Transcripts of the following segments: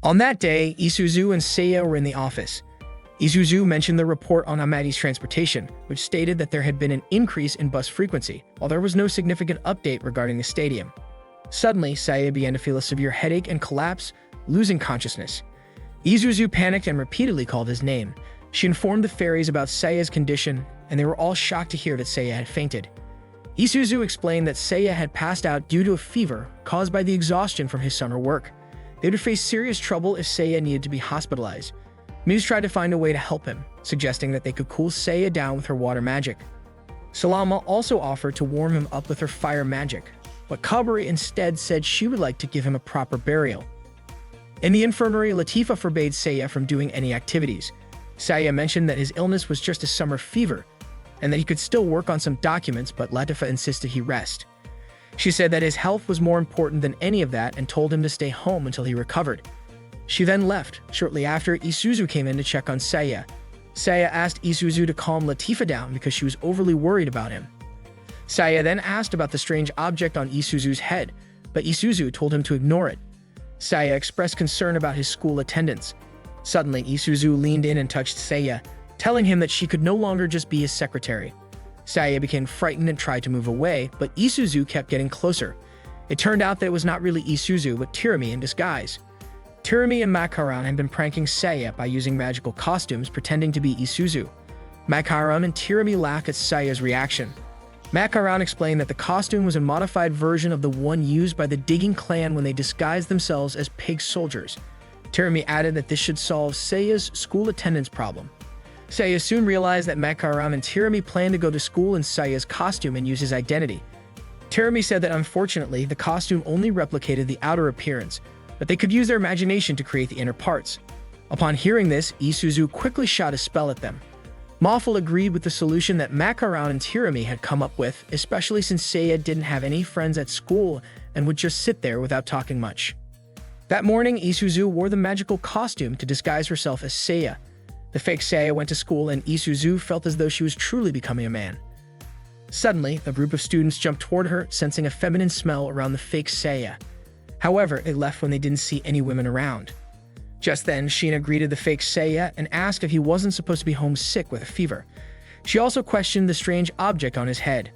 On that day, Isuzu and Seiya were in the office. Isuzu mentioned the report on Amati's transportation, which stated that there had been an increase in bus frequency, while there was no significant update regarding the stadium. Suddenly, Seiya began to feel a severe headache and collapse, losing consciousness. Isuzu panicked and repeatedly called his name. She informed the fairies about Seiya's condition, and they were all shocked to hear that Seiya had fainted. Isuzu explained that Seiya had passed out due to a fever caused by the exhaustion from his summer work. They would face serious trouble if Seiya needed to be hospitalized. Muse tried to find a way to help him, suggesting that they could cool Seiya down with her water magic. Salama also offered to warm him up with her fire magic, but Kabari instead said she would like to give him a proper burial. In the infirmary, Latifa forbade Seiya from doing any activities. Seiya mentioned that his illness was just a summer fever, and that he could still work on some documents, but Latifa insisted he rest. She said that his health was more important than any of that and told him to stay home until he recovered. She then left. Shortly after, Isuzu came in to check on Seiya. Seiya asked Isuzu to calm Latifa down because she was overly worried about him. Seiya then asked about the strange object on Isuzu's head, but Isuzu told him to ignore it. Seiya expressed concern about his school attendance. Suddenly, Isuzu leaned in and touched Seiya, telling him that she could no longer just be his secretary. Seiya became frightened and tried to move away, but Isuzu kept getting closer. It turned out that it was not really Isuzu, but Tirami in disguise. Tirami and Makaran had been pranking Seiya by using magical costumes pretending to be Isuzu. Makaran and Tirami laughed at Seiya's reaction. Makaran explained that the costume was a modified version of the one used by the Digging clan when they disguised themselves as pig soldiers. Tirami added that this should solve Seiya's school attendance problem. Seiya soon realized that Makaran and Tirami planned to go to school in Seiya's costume and use his identity. Tirami said that unfortunately, the costume only replicated the outer appearance, but they could use their imagination to create the inner parts. Upon hearing this, Isuzu quickly shot a spell at them. Mawful agreed with the solution that Makaran and Tirami had come up with, especially since Seiya didn't have any friends at school and would just sit there without talking much. That morning, Isuzu wore the magical costume to disguise herself as Seiya. The fake Seiya went to school and Isuzu felt as though she was truly becoming a man. Suddenly, a group of students jumped toward her, sensing a feminine smell around the fake Seiya. However, they left when they didn't see any women around. Just then, Sheena greeted the fake Seiya and asked if he wasn't supposed to be homesick with a fever. She also questioned the strange object on his head.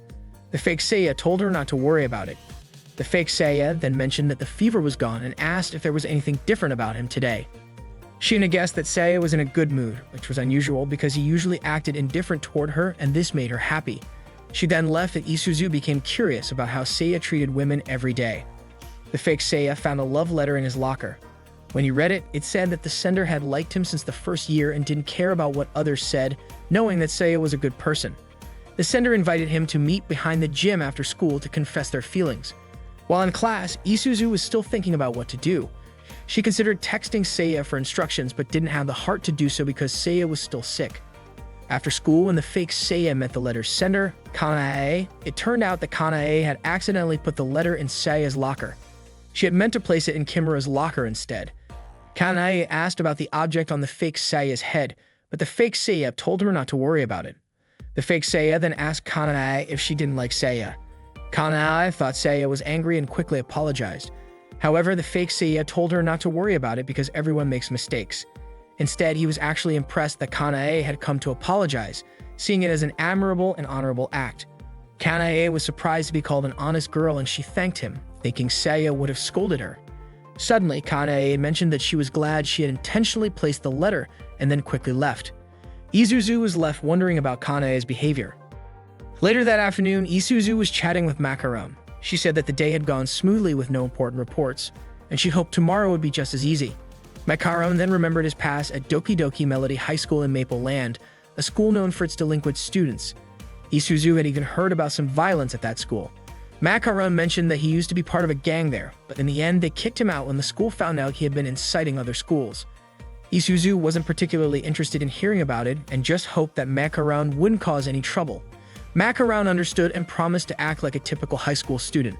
The fake Seiya told her not to worry about it. The fake Seiya then mentioned that the fever was gone and asked if there was anything different about him today. Sheena guessed that Seiya was in a good mood, which was unusual because he usually acted indifferent toward her and this made her happy. She then left and Isuzu became curious about how Seiya treated women every day. The fake Seiya found a love letter in his locker. When he read it, it said that the sender had liked him since the first year and didn't care about what others said, knowing that Seiya was a good person. The sender invited him to meet behind the gym after school to confess their feelings. While in class, Isuzu was still thinking about what to do. She considered texting Seiya for instructions but didn't have the heart to do so because Seiya was still sick. After school, when the fake Seiya met the letter's sender, Kanae, it turned out that Kanae had accidentally put the letter in Seiya's locker. She had meant to place it in Kimura's locker instead. Kanae asked about the object on the fake Seiya's head, but the fake Seiya told her not to worry about it. The fake Seiya then asked Kanae if she didn't like Seiya. Kanae thought Seiya was angry and quickly apologized. However, the fake Seiya told her not to worry about it because everyone makes mistakes. Instead, he was actually impressed that Kanae had come to apologize, seeing it as an admirable and honorable act. Kanae was surprised to be called an honest girl and she thanked him, thinking Seiya would have scolded her. Suddenly, Kanae mentioned that she was glad she had intentionally placed the letter and then quickly left. Isuzu was left wondering about Kanae's behavior. Later that afternoon, Isuzu was chatting with Makaram. She said that the day had gone smoothly with no important reports, and she hoped tomorrow would be just as easy. Makaram then remembered his past at Doki Doki Melody High School in Maple Land, a school known for its delinquent students. Isuzu had even heard about some violence at that school. Makaram mentioned that he used to be part of a gang there, but in the end they kicked him out when the school found out he had been inciting other schools. Isuzu wasn't particularly interested in hearing about it and just hoped that Makaram wouldn't cause any trouble. Makaran understood and promised to act like a typical high school student.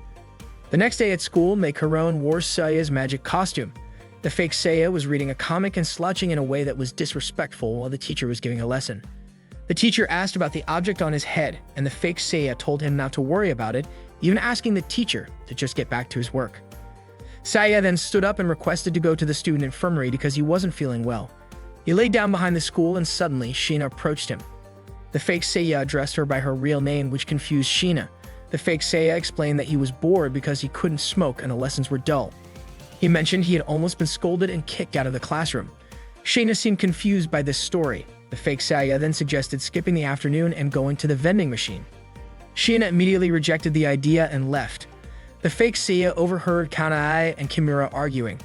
The next day at school, Makaran wore Seiya's magic costume. The fake Seiya was reading a comic and slouching in a way that was disrespectful while the teacher was giving a lesson. The teacher asked about the object on his head, and the fake Seiya told him not to worry about it, even asking the teacher to just get back to his work. Saya then stood up and requested to go to the student infirmary because he wasn't feeling well. He laid down behind the school and suddenly Sheena approached him. The fake Saya addressed her by her real name, which confused Sheena. The fake Saya explained that he was bored because he couldn't smoke and the lessons were dull. He mentioned he had almost been scolded and kicked out of the classroom. Sheena seemed confused by this story. The fake Saya then suggested skipping the afternoon and going to the vending machine. Sheena immediately rejected the idea and left. The fake Saya overheard Kanae and Kimura arguing.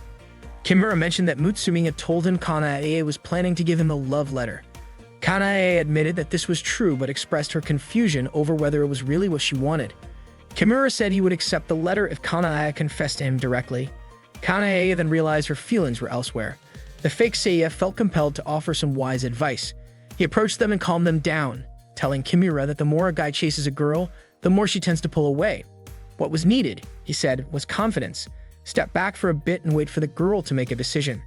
Kimura mentioned that Mutsumi had told him Kanae was planning to give him a love letter. Kanae admitted that this was true but expressed her confusion over whether it was really what she wanted. Kimura said he would accept the letter if Kanae confessed to him directly. Kanae then realized her feelings were elsewhere. The fake Saya felt compelled to offer some wise advice. He approached them and calmed them down, telling Kimura that the more a guy chases a girl, the more she tends to pull away. What was needed, he said, was confidence. Step back for a bit and wait for the girl to make a decision.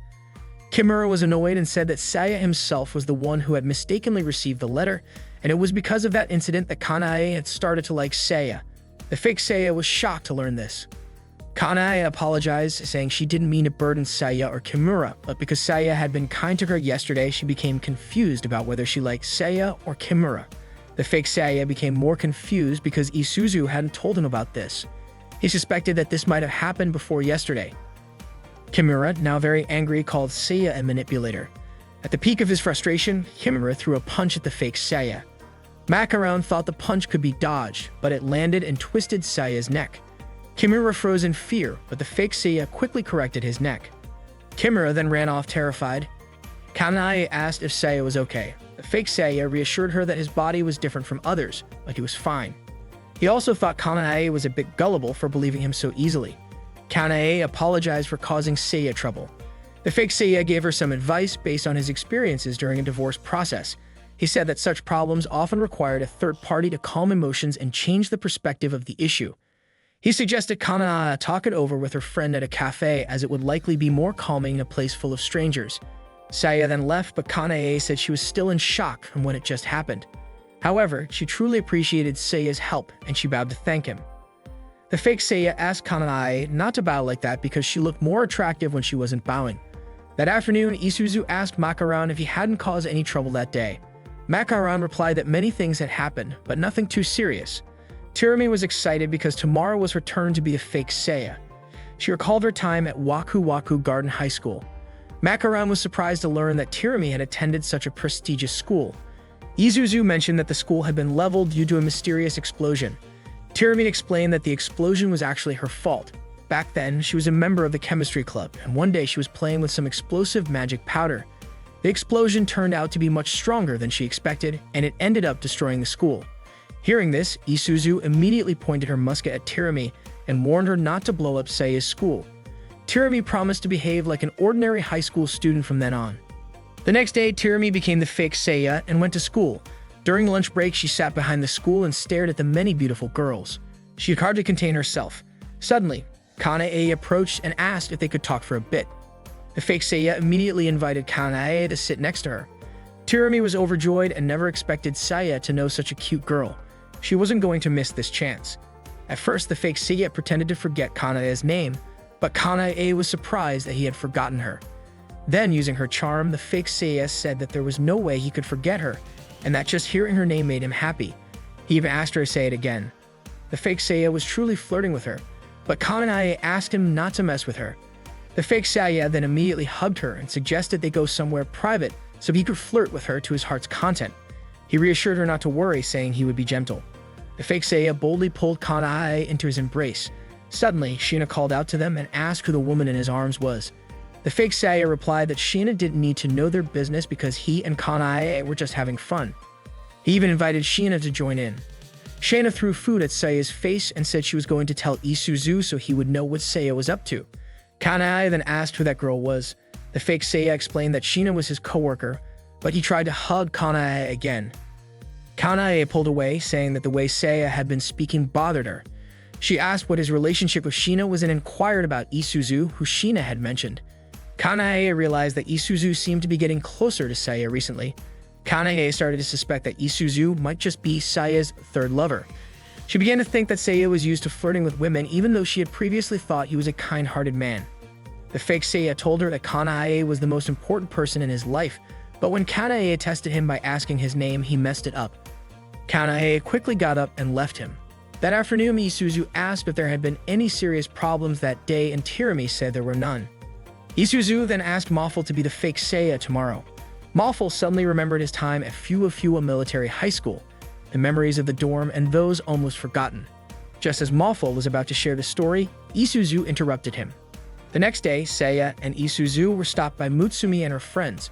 Kimura was annoyed and said that Saya himself was the one who had mistakenly received the letter, and it was because of that incident that Kanae had started to like Saya. The fake Saya was shocked to learn this. Kanae apologized, saying she didn't mean to burden Saya or Kimura, but because Saya had been kind to her yesterday, she became confused about whether she liked Saya or Kimura. The fake Saya became more confused because Isuzu hadn't told him about this. He suspected that this might have happened before yesterday. Kimura, now very angry, called Saya a manipulator. At the peak of his frustration, Kimura threw a punch at the fake Saya. Macaron thought the punch could be dodged, but it landed and twisted Saya's neck. Kimura froze in fear, but the fake Saya quickly corrected his neck. Kimura then ran off terrified. Kanae asked if Saya was okay. The fake Saya reassured her that his body was different from others, but he was fine. He also thought Kanae was a bit gullible for believing him so easily. Kanae apologized for causing Saya trouble. The fake Saya gave her some advice based on his experiences during a divorce process. He said that such problems often required a third party to calm emotions and change the perspective of the issue. He suggested Kanae talk it over with her friend at a cafe, as it would likely be more calming in a place full of strangers. Saya then left, but Kanae said she was still in shock from when it just happened. However, she truly appreciated Saya's help, and she bowed to thank him. The fake Saya asked Kanae not to bow like that because she looked more attractive when she wasn't bowing. That afternoon, Isuzu asked Macaron if he hadn't caused any trouble that day. Macaron replied that many things had happened, but nothing too serious. Tirami was excited because tomorrow was her turn to be a fake Saya. She recalled her time at Waku Waku Garden High School. Macaron was surprised to learn that Tirami had attended such a prestigious school. Isuzu mentioned that the school had been leveled due to a mysterious explosion. Tirami explained that the explosion was actually her fault. Back then, she was a member of the chemistry club, and one day she was playing with some explosive magic powder. The explosion turned out to be much stronger than she expected, and it ended up destroying the school. Hearing this, Isuzu immediately pointed her musket at Tirami and warned her not to blow up Saya's school. Tirami promised to behave like an ordinary high school student from then on. The next day, Tirami became the fake Saya and went to school. During lunch break, she sat behind the school and stared at the many beautiful girls. She could hardly contain herself. Suddenly, Kanae approached and asked if they could talk for a bit. The fake Saya immediately invited Kanae to sit next to her. Tirami was overjoyed and never expected Saya to know such a cute girl. She wasn't going to miss this chance. At first, the fake Saya pretended to forget Kanae's name, but Kanae was surprised that he had forgotten her. Then, using her charm, the fake Saya said that there was no way he could forget her, and that just hearing her name made him happy. He even asked her to say it again. The fake Saya was truly flirting with her, but Kanae asked him not to mess with her. The fake Saya then immediately hugged her and suggested they go somewhere private so he could flirt with her to his heart's content. He reassured her not to worry, saying he would be gentle. The fake Saya boldly pulled Kanae into his embrace. Suddenly, Sheena called out to them and asked who the woman in his arms was. The fake Saya replied that Sheena didn't need to know their business because he and Kanae were just having fun. He even invited Sheena to join in. Sheena threw food at Saya's face and said she was going to tell Isuzu so he would know what Saya was up to. Kanae then asked who that girl was. The fake Saya explained that Sheena was his coworker, but he tried to hug Kanae again. Kanae pulled away, saying that the way Saya had been speaking bothered her. She asked what his relationship with Sheena was and inquired about Isuzu, who Sheena had mentioned. Kanae realized that Isuzu seemed to be getting closer to Saya recently. Kanae started to suspect that Isuzu might just be Saya's third lover. She began to think that Seiya was used to flirting with women even though she had previously thought he was a kind-hearted man. The fake Seiya told her that Kanae was the most important person in his life, but when Kanae tested him by asking his name, he messed it up. Kanae quickly got up and left him. That afternoon, Isuzu asked if there had been any serious problems that day, and Tirami said there were none. Isuzu then asked Maful to be the fake Seiya tomorrow. Maful suddenly remembered his time at Fuwa Military High School, the memories of the dorm and those almost forgotten. Just as Maful was about to share the story, Isuzu interrupted him. The next day, Seiya and Isuzu were stopped by Mutsumi and her friends.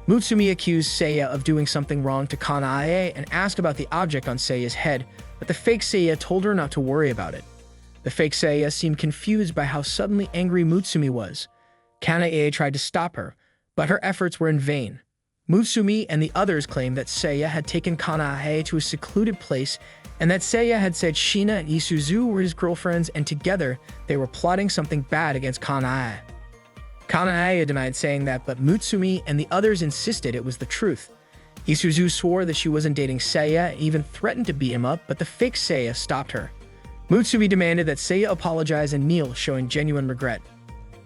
Mutsumi accused Seiya of doing something wrong to Kanae and asked about the object on Seiya's head, but the fake Seiya told her not to worry about it. The fake Seiya seemed confused by how suddenly angry Mutsumi was. Kanae tried to stop her, but her efforts were in vain. Mutsumi and the others claimed that Seiya had taken Kanae to a secluded place and that Seiya had said Shina and Isuzu were his girlfriends and together they were plotting something bad against Kanae. Kanae denied saying that, but Mutsumi and the others insisted it was the truth. Isuzu swore that she wasn't dating Seiya and even threatened to beat him up, but the fake Seiya stopped her. Mutsumi demanded that Seiya apologize and kneel, showing genuine regret.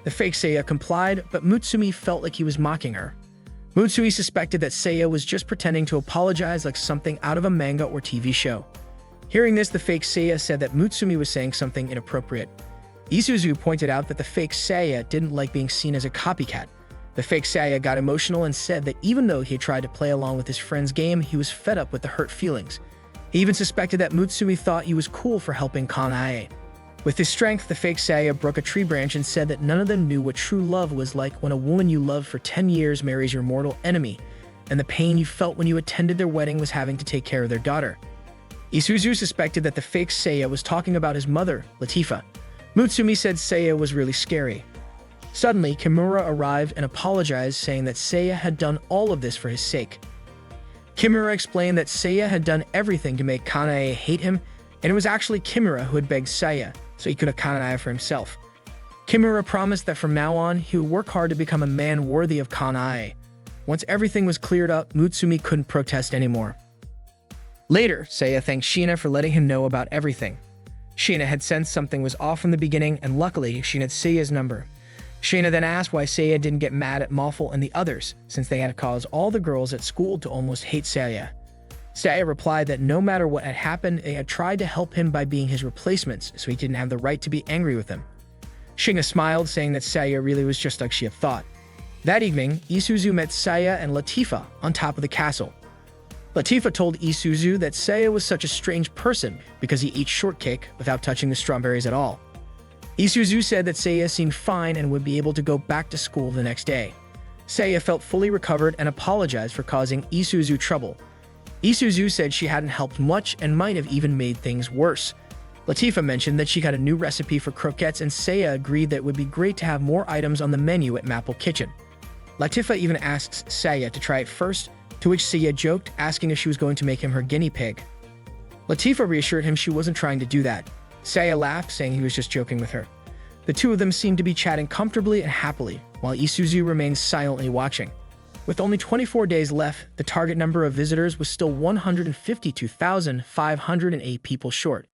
The fake Seiya complied, but Mutsumi felt like he was mocking her. Mutsumi suspected that Seiya was just pretending to apologize like something out of a manga or TV show. Hearing this, the fake Seiya said that Mutsumi was saying something inappropriate. Isuzu pointed out that the fake Seiya didn't like being seen as a copycat. The fake Seiya got emotional and said that even though he had tried to play along with his friend's game, he was fed up with the hurt feelings. He even suspected that Mutsumi thought he was cool for helping Kanae. With his strength, the fake Seiya broke a tree branch and said that none of them knew what true love was like when a woman you loved for 10 years marries your mortal enemy, and the pain you felt when you attended their wedding was having to take care of their daughter. Isuzu suspected that the fake Seiya was talking about his mother, Latifa. Mutsumi said Seiya was really scary. Suddenly, Kimura arrived and apologized, saying that Seiya had done all of this for his sake. Kimura explained that Seiya had done everything to make Kanae hate him, and it was actually Kimura who had begged Seiya, so he could have Kanae for himself. Kimura promised that from now on, he would work hard to become a man worthy of Kanae. Once everything was cleared up, Mutsumi couldn't protest anymore. Later, Seiya thanked Shina for letting him know about everything. Shina had sensed something was off from the beginning, and luckily, Shina had Seiya's number. Shina then asked why Seiya didn't get mad at Maful and the others, since they had caused all the girls at school to almost hate Seiya. Seiya replied that no matter what had happened, they had tried to help him by being his replacements, so he didn't have the right to be angry with them. Shina smiled, saying that Seiya really was just like she had thought. That evening, Isuzu met Seiya and Latifa on top of the castle. Latifa told Isuzu that Seiya was such a strange person because he eats shortcake without touching the strawberries at all. Isuzu said that Seiya seemed fine and would be able to go back to school the next day. Seiya felt fully recovered and apologized for causing Isuzu trouble. Isuzu said she hadn't helped much and might have even made things worse. Latifa mentioned that she got a new recipe for croquettes, and Seiya agreed that it would be great to have more items on the menu at Maple Kitchen. Latifa even asked Seiya to try it first, to which Seiya joked, asking if she was going to make him her guinea pig. Latifa reassured him she wasn't trying to do that. Seiya laughed, saying he was just joking with her. The two of them seemed to be chatting comfortably and happily, while Isuzu remained silently watching. With only 24 days left, the target number of visitors was still 152,508 people short.